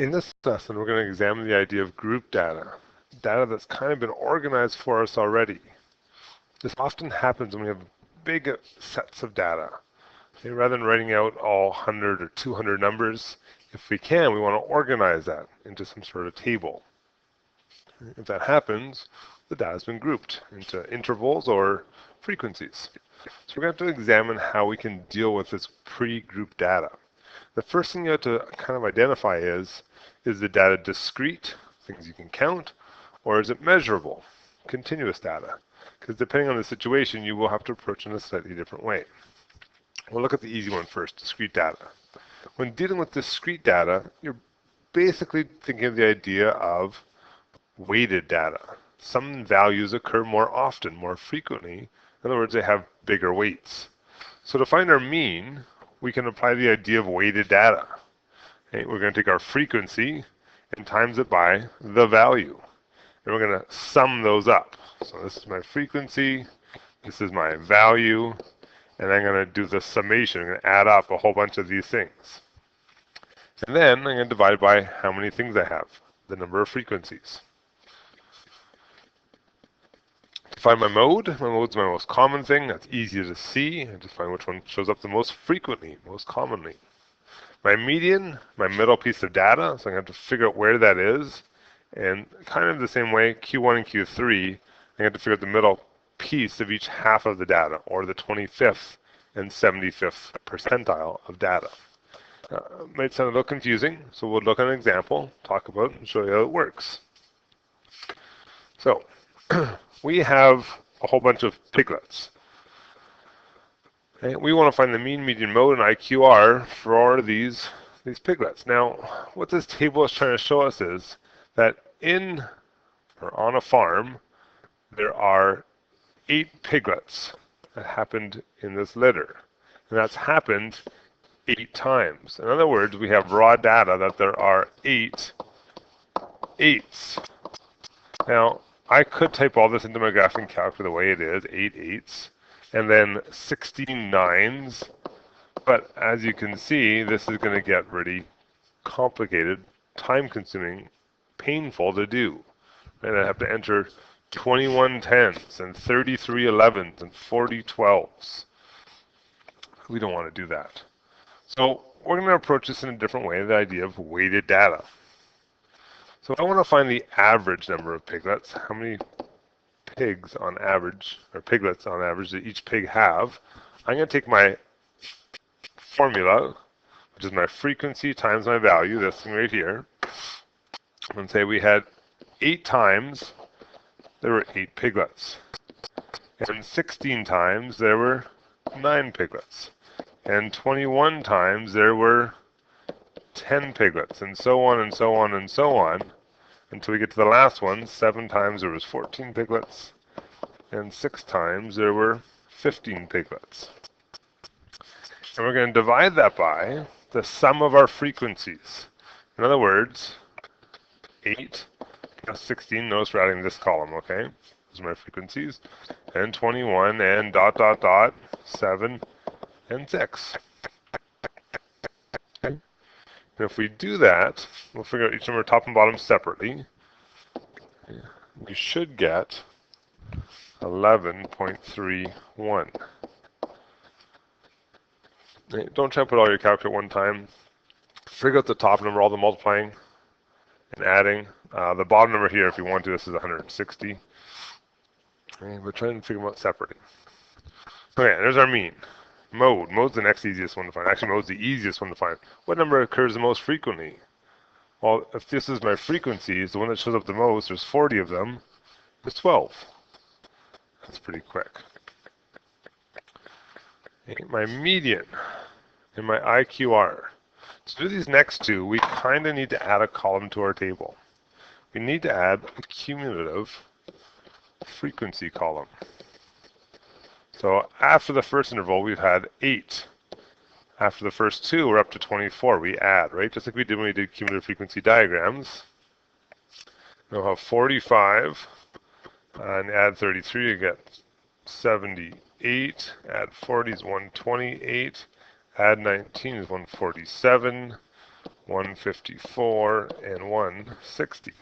In this lesson, we're going to examine the idea of group data, data that's kind of been organized for us already. This often happens when we have big sets of data. Okay, rather than writing out all 100 or 200 numbers, if we can, we want to organize that into some sort of table. If that happens, the data has been grouped into intervals or frequencies. So we're going to have to examine how we can deal with this pre-grouped data. The first thing you have to kind of identify is the data discrete, things you can count, or is it measurable, continuous data? Because depending on the situation, you will have to approach it in a slightly different way. We'll look at the easy one first, discrete data. When dealing with discrete data, you're basically thinking of the idea of weighted data. Some values occur more often, more frequently. In other words, they have bigger weights. So to find our mean, we can apply the idea of weighted data. Okay, we're going to take our frequency and times it by the value. And we're going to sum those up. So this is my frequency, this is my value, and I'm going to do the summation. I'm going to add up a whole bunch of these things. And then I'm going to divide by how many things I have, the number of frequencies. To find my mode's my most common thing. That's easier to see. I just find which one shows up the most frequently, most commonly. My median, my middle piece of data, so I'm going to have to figure out where that is. And kind of the same way, Q1 and Q3, I have to figure out the middle piece of each half of the data, or the 25th and 75th percentile of data. Might sound a little confusing, so we'll look at an example, talk about it, and show you how it works. So, we have a whole bunch of piglets. Okay, we want to find the mean, median, mode, and IQR for these piglets. Now, what this table is trying to show us is that on a farm, there are 8 piglets that happened in this litter. And that's happened 8 times. In other words, we have raw data that there are 8 eights. Now, I could type all this into my graphing calculator the way it is, 8 eighths, and then 16 nines. But as you can see, this is going to get really complicated, time-consuming, painful to do. And I have to enter 21 tens and 33 elevens and 40 twelves. We don't want to do that. So we're going to approach this in a different way, the idea of weighted data. So I want to find the average number of piglets, how many pigs on average, or piglets on average that each pig have. I'm going to take my formula, which is my frequency times my value, this thing right here, and say we had 8 times there were 8 piglets, and 16 times there were 9 piglets, and 21 times there were 10 piglets, and so on and so on and so on, until we get to the last one. 7 times there was 14 piglets, and 6 times there were 15 piglets. And we're going to divide that by the sum of our frequencies. In other words, 8 plus 16, notice we're adding this column, okay? Those are my frequencies. And 21 and ... 7 and 6. Okay? And if we do that, we'll figure out each number top and bottom separately. We should get 11.31. Don't try to put all your calc at one time. Figure out the top number, all the multiplying and adding. The bottom number here, if you want to, this is 160. Okay, but try and figure them out separately. Okay, there's our mean. Mode's the next easiest one to find. Actually, mode's the easiest one to find. What number occurs the most frequently? Well, if this is my frequencies, the one that shows up the most, there's 40 of them, is 12. That's pretty quick. Okay, my median and my IQR. To do these next two, we kind of need to add a column to our table. We need to add a cumulative frequency column. So after the first interval, we've had 8. After the first 2, we're up to 24. We add, right? Just like we did when we did cumulative frequency diagrams. We'll have 45, and add 33, you get 78. Add 40 is 128. Add 19 is 147. 154, and 160,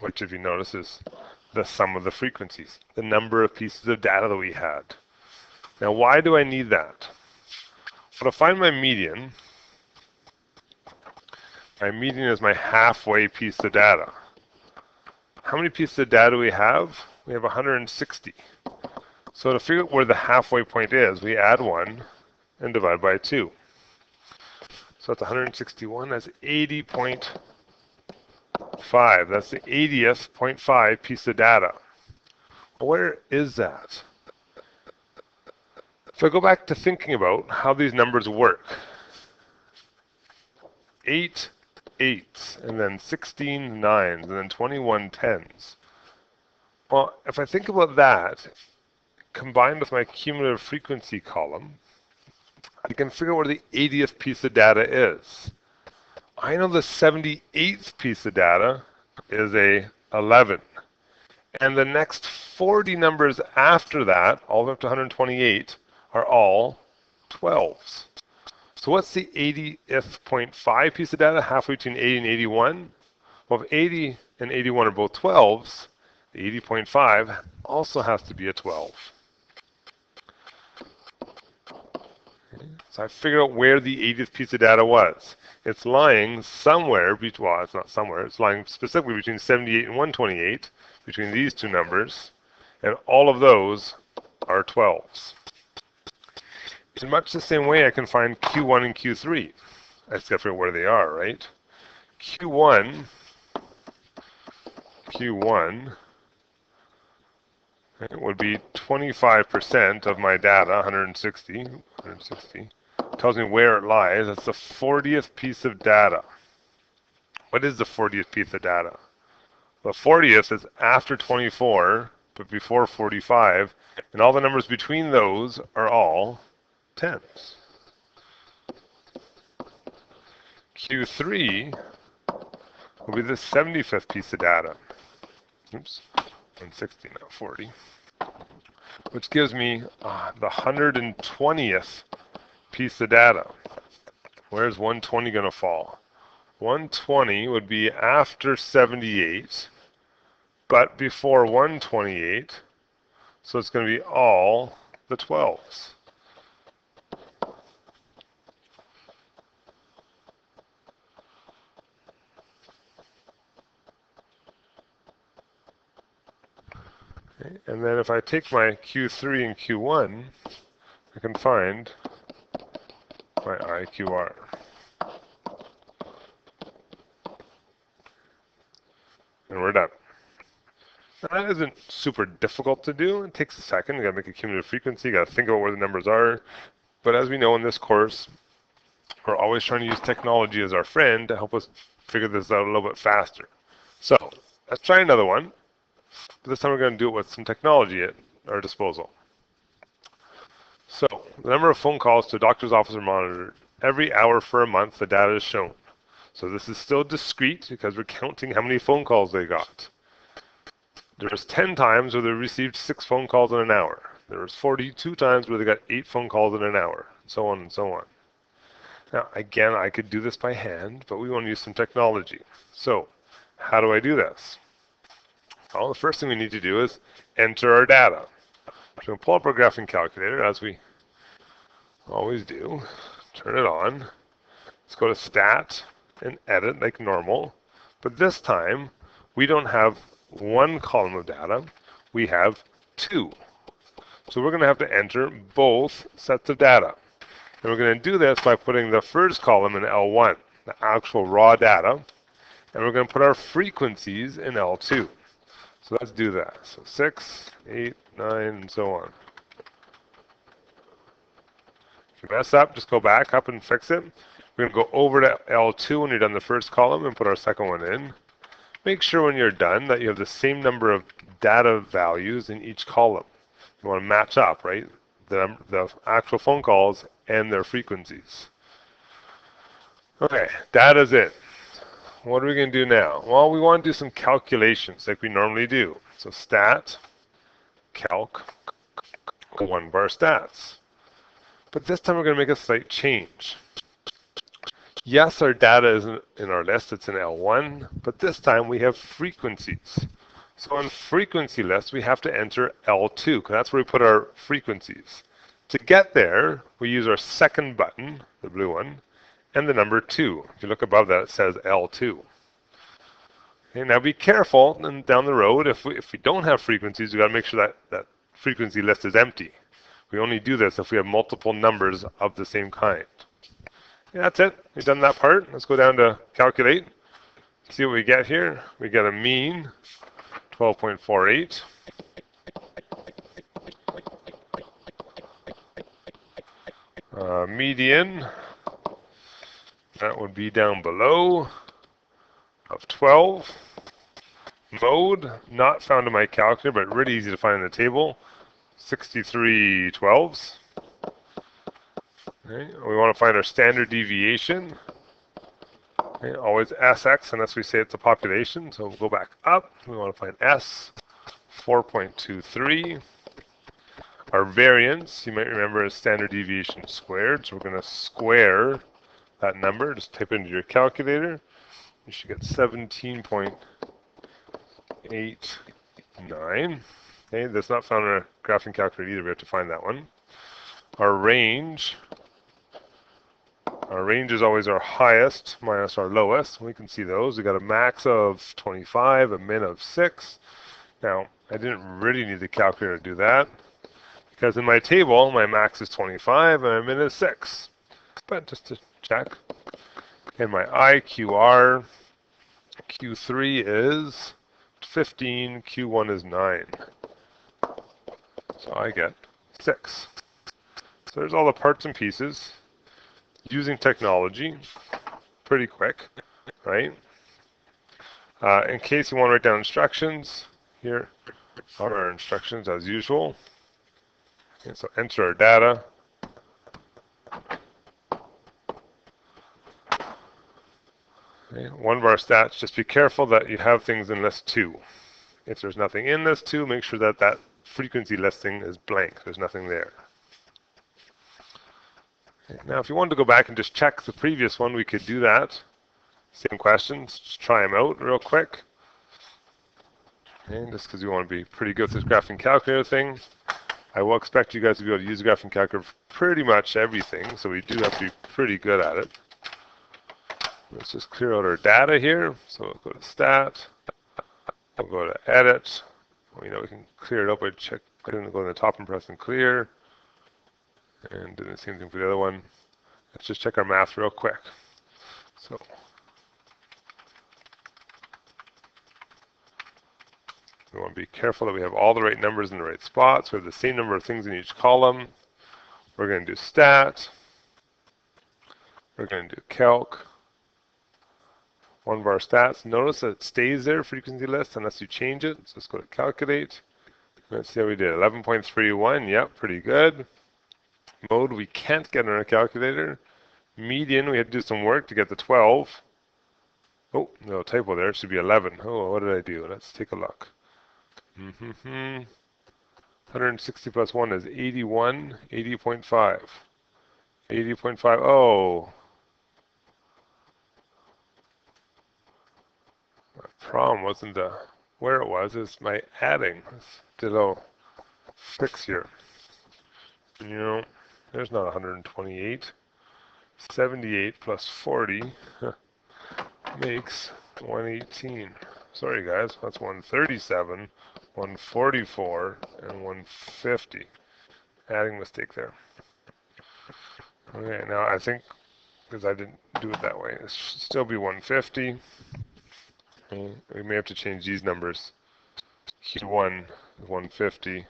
which, if you notice, is the sum of the frequencies, the number of pieces of data that we had. Now, why do I need that? Well, to find my median is my halfway piece of data. How many pieces of data do we have? We have 160. So to figure out where the halfway point is, we add 1 and divide by 2. So that's 161. That's 80.5. That's the 80th 0.5 piece of data. Where is that? If I go back to thinking about how these numbers work, 8 8s, and then 16 9s, and then 21 10s. Well, if I think about that, combined with my cumulative frequency column, I can figure out where the 80th piece of data is. I know the 78th piece of data is a 11. And the next 40 numbers after that, all the way up to 128, are all 12s. So what's the 80th 0.5 piece of data, halfway between 80 and 81? Well, if 80 and 81 are both 12s, the 80.5 also has to be a 12. So I figured out where the 80th piece of data was. It's lying somewhere, well, it's not somewhere, it's lying specifically between 78 and 128, between these two numbers, and all of those are 12s. In much the same way, I can find Q1 and Q3. I just got to figure out where they are, right? Q1 would be 25% of my data, 160. Tells me where it lies. That's the 40th piece of data. What is the 40th piece of data? The 40th is after 24, but before 45, and all the numbers between those are all 10s. Q3 will be the 75th piece of data. Oops, 160, not 40. Which gives me the 120th piece of data. Where's 120 going to fall? 120 would be after 78, but before 128, so it's going to be all the 12s. Okay. And then if I take my Q3 and Q1, I can find my IQR. And we're done. Now, that isn't super difficult to do. It takes a second. You gotta make a cumulative frequency. You gotta think about where the numbers are. But as we know in this course, we're always trying to use technology as our friend to help us figure this out a little bit faster. So let's try another one. But this time we're going to do it with some technology at our disposal. So the number of phone calls to a doctor's office are monitored. Every hour for a month, the data is shown. So this is still discrete because we're counting how many phone calls they got. There was 10 times where they received 6 phone calls in an hour. There was 42 times where they got 8 phone calls in an hour, and so on and so on. Now, again, I could do this by hand, but we want to use some technology. So how do I do this? Well, the first thing we need to do is enter our data. So we'll pull up our graphing calculator, as we always do. Turn it on. Let's go to Stat and Edit like normal. But this time, we don't have one column of data. We have 2. So we're going to have to enter both sets of data. And we're going to do this by putting the first column in L1, the actual raw data. And we're going to put our frequencies in L2. So let's do that. So 6, 8, 9, and so on. If you mess up, just go back up and fix it. We're going to go over to L2 when you're done the first column and put our second one in. Make sure when you're done that you have the same number of data values in each column. You want to match up, right? The actual phone calls and their frequencies. Okay, data's in. What are we going to do now? Well, we want to do some calculations like we normally do. So stat, calc, 1 bar stats. But this time we're going to make a slight change. Yes, our data is in our list, it's in L1, but this time we have frequencies. So on frequency list, we have to enter L2, because that's where we put our frequencies. To get there, we use our second button, the blue one, and the number 2. If you look above that, it says L2. Okay, now be careful, and down the road, if we don't have frequencies, we've got to make sure that that frequency list is empty. We only do this if we have multiple numbers of the same kind. Yeah, that's it. We've done that part. Let's go down to calculate. See what we get here. We get a mean, 12.48. Median, that would be down below, of 12. Mode, not found in my calculator, but really easy to find in the table, 63 twelves. Okay, we want to find our standard deviation. Okay, always SX unless we say it's a population. So we'll go back up. We want to find S, 4.23. Our variance, you might remember, is standard deviation squared. So we're going to square that number. Just type it into your calculator. You should get 17.89. Okay, that's not found in our graphing calculator either. We have to find that one. Our range is always our highest minus our lowest. We can see those. We got a max of 25, a min of 6. Now, I didn't really need the calculator to do that because in my table, my max is 25 and my min is 6. But just to check. And my IQR, Q3 is 15, Q1 is 9. So I get 6. So there's all the parts and pieces. Using technology, pretty quick, right? In case you want to write down instructions, here are our instructions as usual. Okay, so enter our data. Okay, one of our stats, just be careful that you have things in list 2. If there's nothing in list 2, make sure that that frequency listing is blank. There's nothing there. Now, if you wanted to go back and just check the previous one, we could do that. Same questions, just try them out real quick. And just because we want to be pretty good with this graphing calculator thing, I will expect you guys to be able to use the graphing calculator for pretty much everything, so we do have to be pretty good at it. Let's just clear out our data here. So we'll go to Stat, we'll go to Edit. We know we can clear it up by go to the top and press and clear. And do the same thing for the other one. Let's just check our math real quick. So we want to be careful that we have all the right numbers in the right spots. We have the same number of things in each column. We're going to do Stat. We're going to do Calc. One of our stats. Notice that it stays there, frequency list, unless you change it. So let's go to Calculate. Let's see how we did. 11.31. Yep, pretty good. Mode we can't get on our calculator. Median, we had to do some work to get the 12. Oh, no typo there. It should be 11. Oh, what did I do? Let's take a look. 160 plus 1 is 81. 80.5. 80.5. Oh. My problem wasn't where it was. It's my adding. Let's do a little fix here. You know, there's not 128. 78 plus 40 makes 118. Sorry guys, that's 137, 144, and 150. Adding mistake there. Okay, now I think, because I didn't do it that way, it should still be 150. Okay, we may have to change these numbers. Q1 is 150.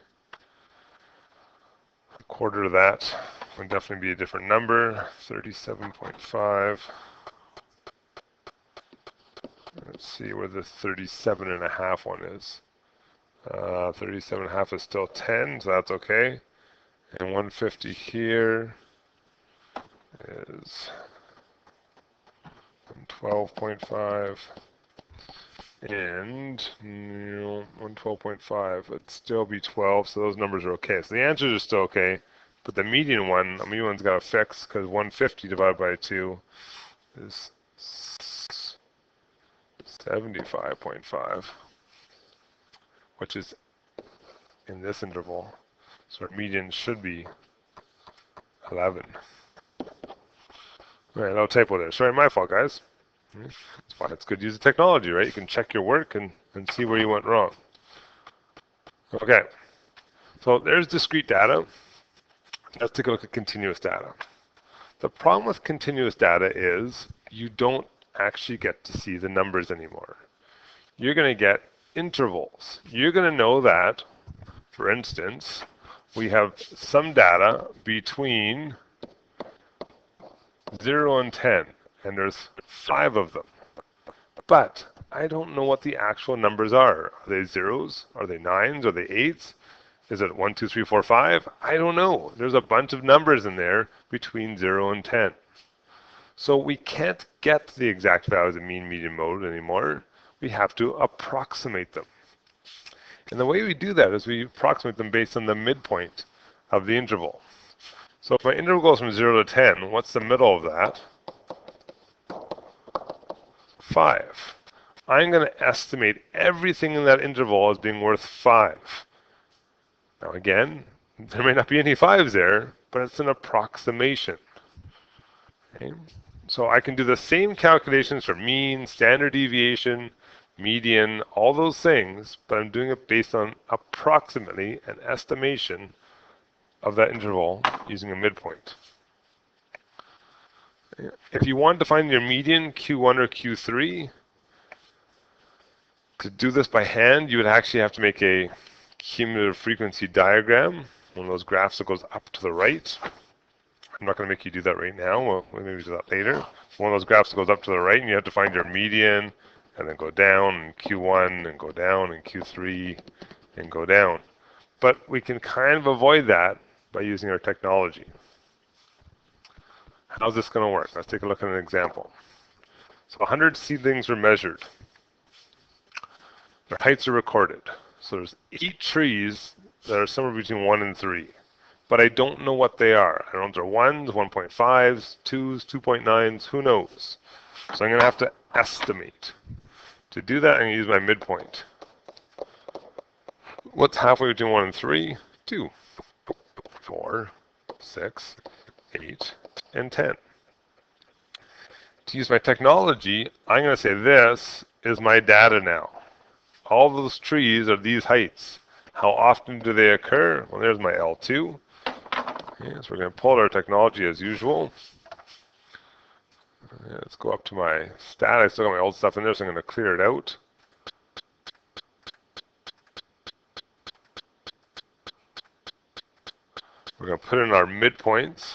A quarter of that would definitely be a different number, 37.5. Let's see where the 37.5 one is. 37.5 is still 10, so that's okay. And 150 here is 12.5. And 112.5, it'd still be 12, so those numbers are okay. So the answers are still okay, but the median one's got to fix because 150 divided by 2 is 75.5, which is in this interval. So our median should be 11. All right, no typo there. Sorry, my fault, guys. That's why it's good to use the technology, right? You can check your work and see where you went wrong. Okay, so there's discrete data. Let's take a look at continuous data. The problem with continuous data is you don't actually get to see the numbers anymore. You're going to get intervals. You're going to know that, for instance, we have some data between 0 and 10, and there's 5 of them. But I don't know what the actual numbers are. Are they zeros? Are they nines? Are they eights? Is it 1, 2, 3, 4, 5? I don't know. There's a bunch of numbers in there between 0 and 10. So we can't get the exact values of mean, median, mode anymore. We have to approximate them. And the way we do that is we approximate them based on the midpoint of the interval. So if my interval goes from 0 to 10, what's the middle of that? 5. I'm going to estimate everything in that interval as being worth 5. Now again, there may not be any 5s there, but it's an approximation. Okay? So I can do the same calculations for mean, standard deviation, median, all those things, but I'm doing it based on approximately an estimation of that interval using a midpoint. If you want to find your median, Q1 or Q3, to do this by hand, you would actually have to make a cumulative frequency diagram, one of those graphs that goes up to the right. I'm not going to make you do that right now. We'll maybe do that later. One of those graphs that goes up to the right, and you have to find your median, and then go down, and Q1, and go down, and Q3, and go down. But we can kind of avoid that by using our technology. How's this going to work? Let's take a look at an example. So 100 seedlings were measured. Their heights are recorded. So there's 8 trees that are somewhere between 1 and 3. But I don't know what they are. I don't know if they're 1s, 1.5s, 2s, 2.9s, who knows? So I'm going to have to estimate. To do that, I'm going to use my midpoint. What's halfway between 1 and 3? 2, 4, 6, 8, and 10. To use my technology, I'm going to say this is my data now. All those trees are these heights. How often do they occur? Well, there's my L2. Okay, so we're going to pull out our technology as usual. Let's go up to my stat. I still got my old stuff in there, so I'm going to clear it out. We're going to put in our midpoints.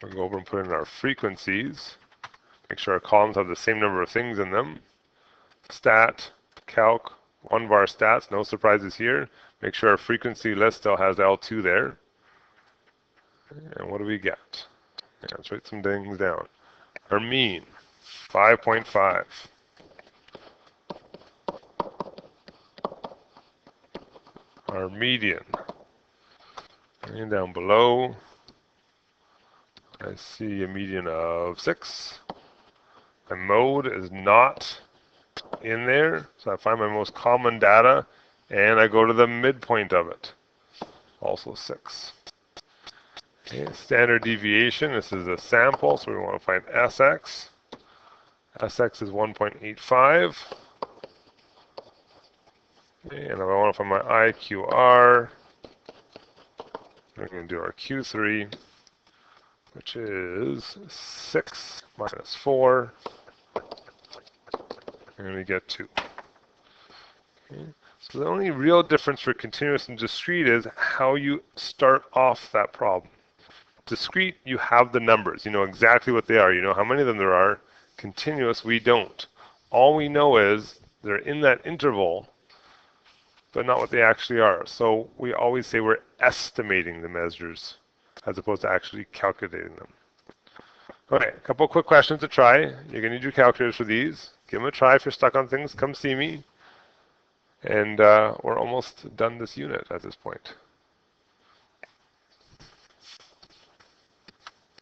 We're going to go over and put in our frequencies. Make sure our columns have the same number of things in them. Stat, calc, 1 var stats, no surprises here. Make sure our frequency list still has L2 there. And what do we get? Let's write some things down. Our mean, 5.5. Our median. And down below, I see a median of 6. My mode is not in there, so I find my most common data, and I go to the midpoint of it, also 6. Okay, standard deviation, this is a sample, so we want to find Sx. Sx is 1.85. Okay, and if I want to find my IQR, we're going to do our Q3, which is 6 minus 4, and we get 2. Okay. So the only real difference for continuous and discrete is how you start off that problem. Discrete, you have the numbers. You know exactly what they are. You know how many of them there are. Continuous, we don't. All we know is they're in that interval, but not what they actually are. So we always say we're estimating the measures as opposed to actually calculating them. Okay, a couple quick questions to try. You're going to need your calculators for these. Give them a try. If you're stuck on things, come see me. And we're almost done this unit at this point.